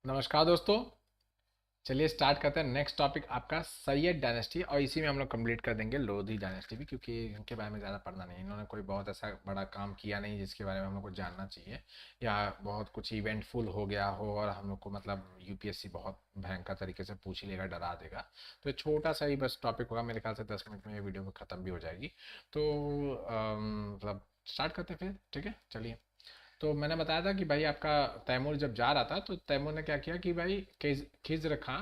नमस्कार दोस्तों। चलिए स्टार्ट करते हैं। नेक्स्ट टॉपिक आपका सैयद डायनेस्टी, और इसी में हम लोग कंप्लीट कर देंगे लोधी डायनेस्टी भी, क्योंकि इनके बारे में ज़्यादा पढ़ना नहीं। इन्होंने कोई बहुत ऐसा बड़ा काम किया नहीं जिसके बारे में हम लोग को जानना चाहिए, या बहुत कुछ इवेंटफुल हो गया हो और हम लोग को मतलब यूपीएससी बहुत भयंकर तरीके से पूछ ही लेगा, डरा देगा। तो ये छोटा सा ही बस टॉपिक होगा, मेरे ख्याल से 10 मिनट में ये वीडियो को ख़त्म भी हो जाएगी। तो मतलब स्टार्ट करते हैं फिर, ठीक है चलिए। तो मैंने बताया था कि भाई आपका तैमूर जब जा रहा था तो तैमूर ने क्या किया कि भाई खिज्र खां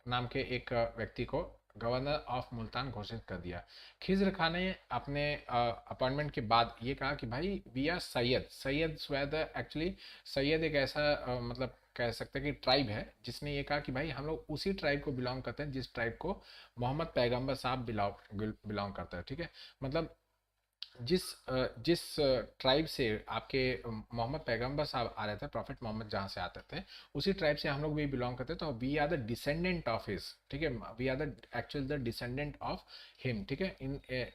नाम के एक व्यक्ति को गवर्नर ऑफ मुल्तान घोषित कर दिया। खिज्र खां ने अपने अपॉइंटमेंट के बाद ये कहा कि भाई वी आर सैयद। सैयद स्वैद एक्चुअली सैयद एक ऐसा मतलब कह सकते हैं कि ट्राइब है जिसने ये कहा कि भाई हम लोग उसी ट्राइब को बिलोंग करते हैं जिस ट्राइब को मोहम्मद पैगंबर साहब बिलोंग करते हैं, ठीक है। मतलब जिस ट्राइब से आपके मोहम्मद पैगंबर साहब आ रहे थे, प्रॉफिट मोहम्मद जहाँ से आते थे, उसी ट्राइब से हम लोग भी बिलोंग करते हैं। तो we are the descendant of his, ठीक है। We are the actual the descendant of him, ठीक है।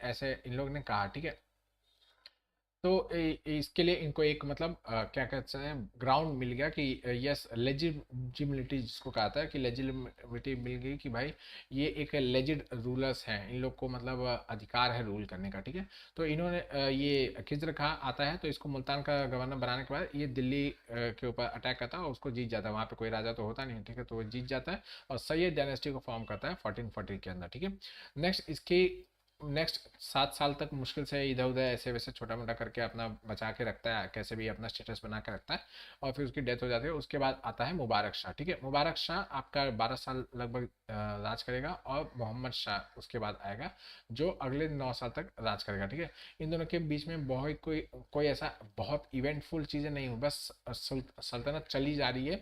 ऐसे इन लोग ने कहा, ठीक है। तो इसके लिए इनको एक मतलब क्या कहते हैं ग्राउंड मिल गया कि यस लेजिटिमिटी जिसको कहता है कि लेजिटिमिटी मिल गई कि भाई ये एक लेजिड रूलर्स हैं, इन लोग को मतलब अधिकार है रूल करने का, ठीक है। तो इन्होंने ये खिज्र खां आता है तो इसको मुल्तान का गवर्नर बनाने के बाद ये दिल्ली के ऊपर अटैक करता है और उसको जीत जाता है। वहाँ पे कोई राजा तो होता नहीं, ठीक है, तो वो जीत जाता है और सैयद डायनेस्टी को फॉर्म करता है 1440 के अंदर, ठीक है। नेक्स्ट 7 साल तक मुश्किल से इधर उधर ऐसे वैसे छोटा मोटा करके अपना बचा के रखता है, कैसे भी अपना स्टेटस बना के रखता है, और फिर उसकी डेथ हो जाती है। उसके बाद आता है मुबारक शाह, ठीक है। मुबारक शाह आपका 12 साल लगभग राज करेगा, और मोहम्मद शाह उसके बाद आएगा जो अगले 9 साल तक राज करेगा, ठीक है। इन दोनों के बीच में बहुत कोई कोई ऐसा बहुत इवेंटफुल चीज़ें नहीं हुई, बस सल्तनत चली जा रही है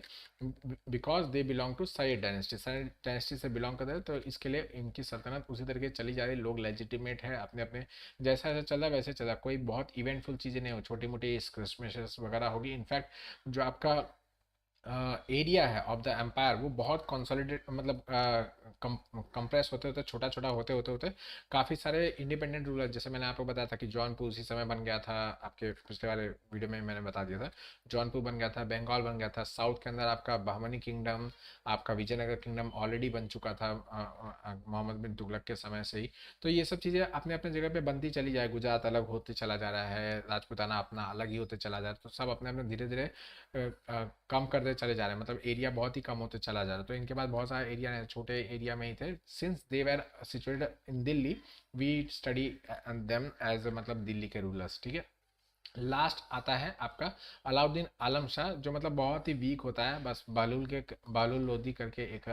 because they belong to Sayyid dynasty. Sayyid dynasty से बिलोंग करते हैं तो इसके लिए इनकी सल्तनत उसी तरीके चली जा रही है। लोग लेजिटिमेट है अपने अपने, जैसा जैसा चल रहा है वैसे चल रहा है। कोई बहुत इवेंटफुल चीज़ें नहीं हो, छोटी मोटी स्क्रिप्शमेशंस वगैरह होगी। इनफैक्ट जो आपका एरिया है ऑफ द एम्पायर वो बहुत कंसोलिडेट मतलब कंप्रेस होते होते छोटा छोटा होते होते काफ़ी सारे इंडिपेंडेंट रूलर, जैसे मैंने आपको बताया था कि जौनपुर उसी समय बन गया था। आपके पिछले वाले वीडियो में मैंने बता दिया था, जौनपुर बन गया था, बंगाल बन गया था। साउथ के अंदर आपका बहमनी किंगडम, आपका विजयनगर किंगडम ऑलरेडी बन चुका था मोहम्मद बिन तुगलक के समय से ही। तो ये सब चीज़ें अपने अपने जगह पे बनती चली जाए। गुजरात अलग होते चला जा रहा है, राजपूताना अपना अलग ही होते चला जा रहा है, तो सब अपने अपने धीरे धीरे कम करते चले जा रहे हैं, मतलब एरिया बहुत ही कम होते चला जा रहा है। तो इनके पास बहुत सारे एरिया छोटे एरिया में ही थे। Since they were situated in Delhi, we study them as मतलब दिल्ली के रूलर्स, ठीक है। लास्ट आता है आपका अलाउद्दीन आलम शाह, जो मतलब बहुत ही वीक होता है। बस बहलुल लोधी करके एक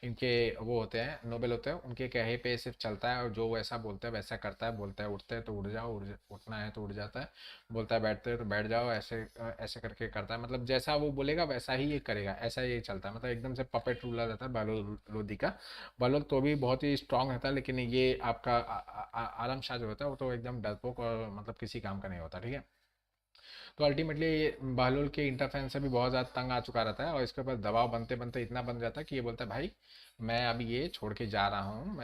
इनके वो होते हैं, नोबेल होते हैं, उनके कहे पे सिर्फ चलता है और जो वैसा बोलते हैं वैसा करता है। बोलता है उठते हैं तो उठ जाओ, उठना है तो उठ जाता है। बोलता है बैठते हैं तो बैठ जाओ, ऐसे ऐसे करके करता है। मतलब जैसा वो बोलेगा वैसा ही ये करेगा, ऐसा ही चलता है। मतलब एकदम से पपेट रूलर रहता है बहलुल लोधी का। बहलुल तो भी बहुत ही स्ट्रांग रहता है, लेकिन ये आपका आलम शाह जो होता है वो तो एकदम डरपोक और मतलब किसी काम का नहीं होता, ठीक है। तो अल्टीमेटली बहलोल के इंटरफेरेंस से भी बहुत ज़्यादा तंग आ चुका रहता है, और इसके ऊपर दबाव बनते बनते इतना बन जाता है कि ये बोलता है भाई मैं अभी ये छोड़ के जा रहा हूँ।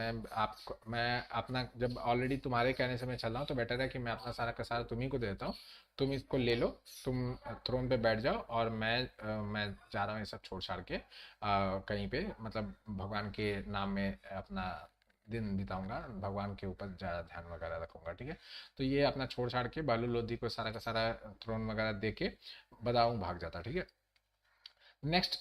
मैं अपना जब ऑलरेडी तुम्हारे कहने से मैं चल रहा हूँ तो बेटर है कि मैं अपना सारा का सारा तुम्ही को दे देता हूँ। तुम इसको ले लो, तुम थ्रोन पे बैठ जाओ, और मैं जा रहा हूँ ये सब छोड़ छाड़ के कहीं पे मतलब भगवान के नाम में अपना दिन बिताऊंगा, भगवान के ऊपर ज़्यादा ध्यान वगैरह रखूंगा, ठीक है। तो ये अपना छोड़ छाड़ के बालू लोधी को सारा का सारा थ्रोन वगैरह दे के बदाऊं भाग जाता, ठीक है। नेक्स्ट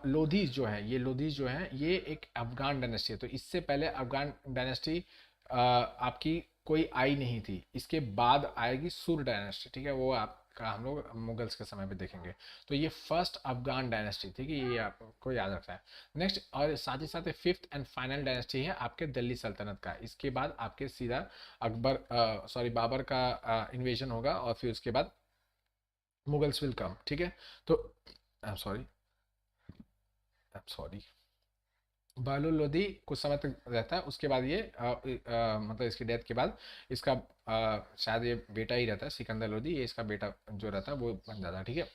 लोधीज जो है, ये लोधीज जो है ये एक अफगान डायनेस्टी है। तो इससे पहले अफगान डायनेस्टी आपकी कोई आई नहीं थी। इसके बाद आएगी सुर डायनेस्टी, ठीक है, वो आपका हम लोग मुगल्स के समय पे देखेंगे। तो ये फर्स्ट अफगान डायनेस्टी थी कि ये आपको याद रखना है। नेक्स्ट और साथ ही साथ फिफ्थ एंड फाइनल डायनेस्टी है आपके दिल्ली सल्तनत का। इसके बाद आपके सीधा बाबर का इन्वेजन होगा, और फिर उसके बाद मुगल्स विल कम, ठीक है। तो सॉरी सॉरी बहलुल लोधी कुछ समय तक रहता है, उसके बाद ये मतलब इसकी डेथ के बाद इसका शायद ये बेटा ही रहता है सिकंदर लोधी, ये इसका बेटा जो रहता है वो बन जाता है, ठीक है।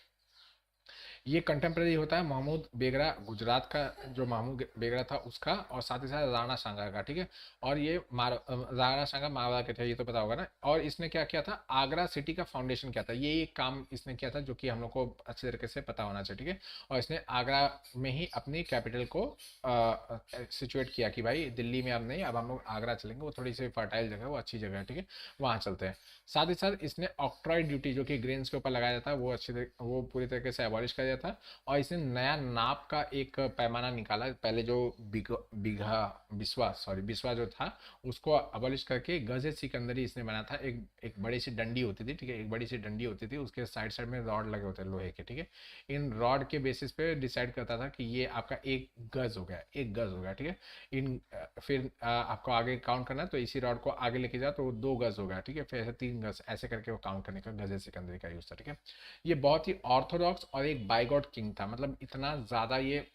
ये कंटेम्प्रेरी होता है महमूद बेगरा, गुजरात का जो महमूद बेगरा था उसका, और साथ ही साथ राणा सांगा का, ठीक है। और ये राणा सांगा मारवाड़ के थे, ये तो पता होगा ना। और इसने क्या किया था, आगरा सिटी का फाउंडेशन किया था, ये एक काम इसने किया था जो कि हम लोग को अच्छे तरीके से पता होना चाहिए, ठीक है। और इसने आगरा में ही अपनी कैपिटल को सिचुएट किया कि भाई दिल्ली में अब नहीं, अब हम लोग आगरा चलेंगे, वो थोड़ी सी फर्टाइल जगह है, वो अच्छी जगह है, ठीक है, वहाँ चलते हैं। साथ ही साथ इसने ऑक्ट्रॉय ड्यूटी जो कि ग्रेन्स के ऊपर लगाया जाता है वो वो पूरी तरीके से अबॉलिश कर दिया था। और इसने नया नाप का एक पैमाना निकाला, पहले जो बीघा बिस्वा, सॉरी बिस्वा जो था उसको अबॉलिश करके गज सिकंदरी इसने बनाया था। एक बड़ी सी डंडी होती थी, ठीक है, एक बड़ी सी डंडी होती थी, उसके साइड साइड में रॉड लगे होते हैं लोहे के, ठीक है। इन रॉड के बेसिस पे डिसाइड करता था कि ये आपका एक गज हो गया, एक गज हो गया, ठीक है। फिर आपको आगे काउंट करना है तो इसी रॉड को आगे लेके जाओ तो वो 2 गज हो गया, ठीक है। फिर ऐसे 3 गज, ऐसे करके वो काउंट करने का गजे सिकंदरी का यूज था, ठीक है। ये बहुत ही ऑर्थोडॉक्स और एक बाइगॉट किंग था, मतलब इतना ज़्यादा ये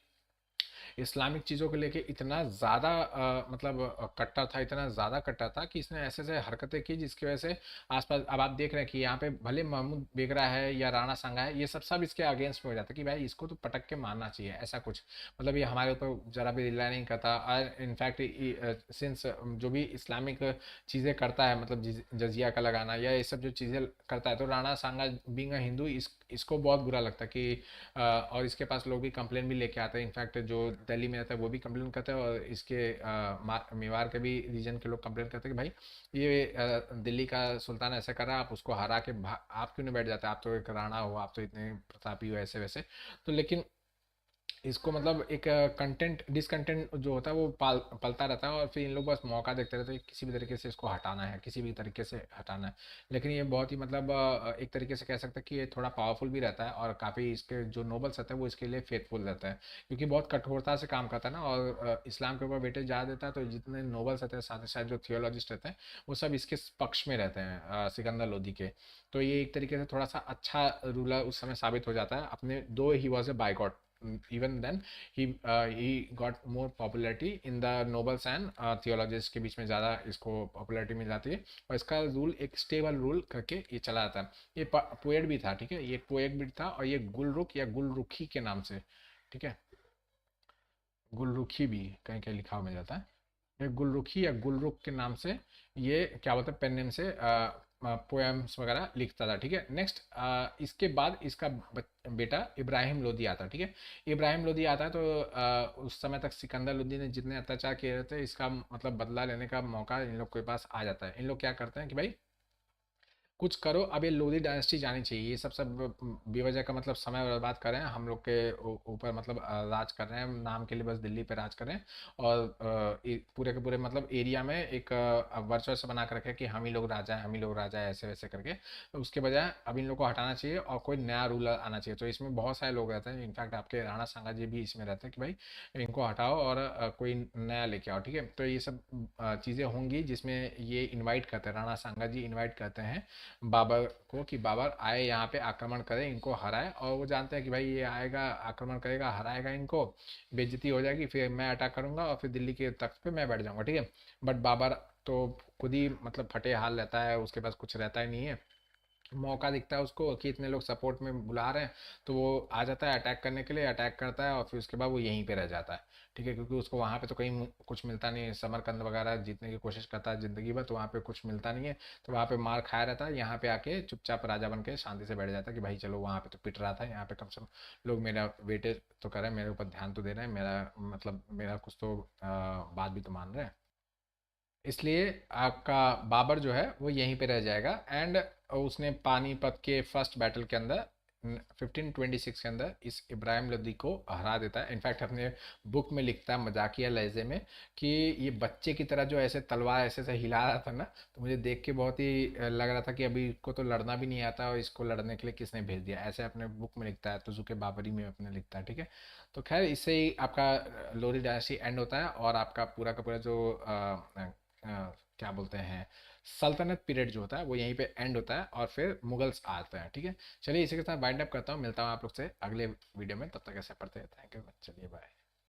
इस्लामिक चीज़ों को लेके इतना ज़्यादा मतलब कट्टर था, इतना ज़्यादा कट्टर था कि इसने ऐसे ऐसे हरकतें की जिसकी वजह से आसपास, अब आप देख रहे हैं कि यहाँ पे भले महमूद बेगरा है या राणा सांगा है, ये सब सब इसके अगेंस्ट में हो जाता है कि भाई इसको तो पटक के मारना चाहिए, ऐसा कुछ, मतलब ये हमारे ऊपर ज़रा भी रिलाई नहीं करता। और इनफैक्ट सिंस जो भी इस्लामिक चीज़ें करता है, मतलब जजिया का लगाना या ये सब जो चीज़ें करता है, तो राणा सांगा बीइंग अ हिंदू इसको बहुत बुरा लगता है कि और इसके पास लोग भी कंप्लेन भी लेके आते हैं। इनफैक्ट जो दिल्ली में रहता है वो भी कंप्लेन करते हैं, और इसके मेवाड़ के भी रीजन के लोग कंप्लेन करते हैं कि भाई ये दिल्ली का सुल्तान ऐसा कर रहा है, आप उसको हरा के आप क्यों नहीं बैठ जाते, आप तो एक राणा हो, आप तो इतने प्रतापी हो, ऐसे वैसे। तो लेकिन इसको मतलब एक कंटेंट डिसकंटेंट जो होता है वो पलता रहता है, और फिर इन लोग बस मौका देखते रहते हैं कि किसी भी तरीके से इसको हटाना है, किसी भी तरीके से हटाना है। लेकिन ये बहुत ही मतलब एक तरीके से कह सकते हैं कि ये थोड़ा पावरफुल भी रहता है, और काफ़ी इसके जो नोबल्स रहते हैं वो इसके लिए फेथफुल रहता है, क्योंकि बहुत कठोरता से काम करता है ना, और इस्लाम के ऊपर वेटेज ज़्यादा देता है। तो जितने नोबल्स रहते हैं, साथ ही साथ जो थियोलॉजिस्ट रहते हैं, वो सब इसके पक्ष में रहते हैं, सिकंदर लोदी के। तो ये एक तरीके से थोड़ा सा अच्छा रूलर उस समय साबित हो जाता है अपने, though he was a boycott, even then he got more popularity in the nobles and theologists के बीच में ज़्यादा इसको पॉपुलैरिटी मिल जाती है। और इसका रूल एक स्टेबल रूल करके ये चला जाता है। ये पोएट भी था, ठीक है, ये पोएट भी था, और ये गुलरुख या गुलरुखी के नाम से, ठीक है, गुलरुखी भी कहीं कहीं लिखा हुआ मिल जाता है। ये गुलरुखी या गुलरुख के नाम से ये क्या बोलते हैं, पेन नेम से पोएम्स वगैरह लिखता था, ठीक है। नेक्स्ट इसके बाद इसका बेटा इब्राहिम लोदी आता है, ठीक है। इब्राहिम लोदी आता है तो उस समय तक सिकंदर लोदी ने जितने अत्याचार किए थे, इसका मतलब बदला लेने का मौका इन लोग के पास आ जाता है। इन लोग क्या करते हैं कि भाई कुछ करो, अब ये लोधी डायनेस्टी जानी चाहिए, ये सब बेवजह का मतलब समय बर्बाद कर रहे हैं हम लोग के ऊपर, मतलब राज कर रहे हैं नाम के लिए, बस दिल्ली पे राज कर रहे हैं। और पूरे के पूरे मतलब एरिया में एक वर्चस्व बना कर रखे कि हम ही लोग राजा हैं, हम ही लोग राजा हैं, ऐसे वैसे करके। तो उसके बजाय अब इन लोग को हटाना चाहिए और कोई नया रूलर आना चाहिए। तो इसमें बहुत सारे लोग रहते हैं, इनफैक्ट आपके राणा सांगा जी भी इसमें रहते हैं कि भाई इनको हटाओ और कोई नया लेके आओ, ठीक है। तो ये सब चीज़ें होंगी जिसमें ये इनवाइट करते हैं, राणा सांगा जी इनवाइट करते हैं बाबर को कि बाबर आए यहाँ पे, आक्रमण करे, इनको हराए। और वो जानते हैं कि भाई ये आएगा, आक्रमण करेगा, हराएगा इनको, बेइज्जती हो जाएगी, फिर मैं अटैक करूंगा और फिर दिल्ली के तख्त पे मैं बैठ जाऊंगा, ठीक है। बट बाबर तो खुद ही मतलब फटे हाल रहता है, उसके पास कुछ रहता ही नहीं है। मौका दिखता है उसको कि इतने लोग सपोर्ट में बुला रहे हैं, तो वो आ जाता है अटैक करने के लिए, अटैक करता है और फिर उसके बाद वो यहीं पे रह जाता है, ठीक है। क्योंकि उसको वहाँ पे तो कहीं कुछ मिलता नहीं है, समरकंद वगैरह जीतने की कोशिश करता है ज़िंदगी भर, तो वहाँ पे कुछ मिलता नहीं है। तो वहाँ पे मार खाया रहता है, यहाँ पे आके चुपचाप राजा बन के शांति से बैठ जाता है कि भाई चलो, वहाँ पे तो पिट रहा था, यहाँ पे कम से कम लोग मेरा वेटेज तो कर रहे हैं, मेरे ऊपर ध्यान तो दे रहे हैं, मेरा मतलब मेरा कुछ तो बात भी तो मान रहे हैं। इसलिए आपका बाबर जो है वो यहीं पे रह जाएगा। एंड उसने पानीपत के फर्स्ट बैटल के अंदर 1526 के अंदर इस इब्राहिम लोदी को हरा देता है। इनफैक्ट अपने बुक में लिखता है मजाकिया लहजे में कि ये बच्चे की तरह जो ऐसे तलवार ऐसे ऐसे हिला रहा था ना, तो मुझे देख के बहुत ही लग रहा था कि अभी इसको तो लड़ना भी नहीं आता, और इसको लड़ने के लिए किसने भेज दिया, ऐसे अपने बुक में लिखता है, तुजुके बाबरी में अपने लिखता है, ठीक है। तो खैर इससे ही आपका लोरी डायनेस्टी एंड होता है, और आपका पूरा का पूरा जो क्या बोलते हैं सल्तनत पीरियड जो होता है वो यहीं पे एंड होता है, और फिर मुगल्स आते हैं, ठीक है। चलिए इसी के साथ वाइंड अप करता हूँ, मिलता हूँ आप लोग से अगले वीडियो में, तब तक ऐसे पढ़ते हैं, थैंक यू, चलिए बाय।